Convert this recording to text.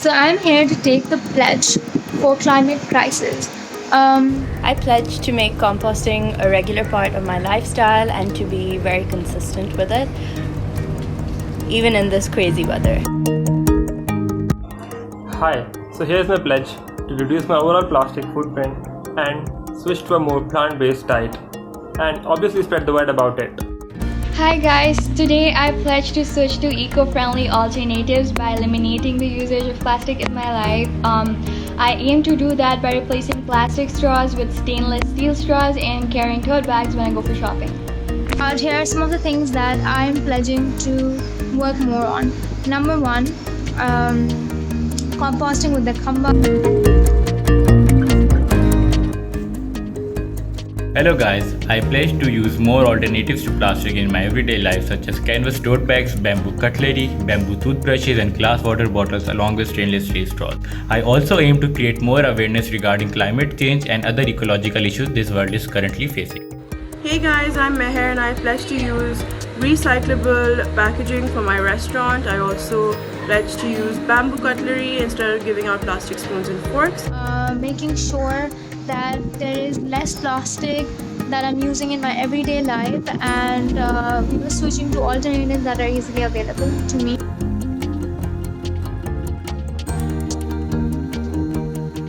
So I'm here to take the pledge for climate crisis. I pledge to make composting a regular part of my lifestyle and to be very consistent with it, even in this crazy weather. Hi, so here's my pledge to reduce my overall plastic footprint and switch to a more plant-based diet, and obviously spread the word about it. Hi guys, today I pledge to switch to eco-friendly alternatives by eliminating the usage of plastic in my life. I aim to do that by replacing plastic straws with stainless steel straws and carrying tote bags when I go for shopping. Here are some of the things that I'm pledging to work more on. Number one, composting with the khamba. Hello guys, I pledge to use more alternatives to plastic in my everyday life such as canvas tote bags, bamboo cutlery, bamboo toothbrushes and glass water bottles along with stainless steel straws. I also aim to create more awareness regarding climate change and other ecological issues this world is currently facing. Hey guys, I'm Meher and I pledge to use recyclable packaging for my restaurant. I also pledge to use bamboo cutlery instead of giving out plastic spoons and forks. Making sure that there is less plastic that I'm using in my everyday life and switching to alternatives that are easily available to me.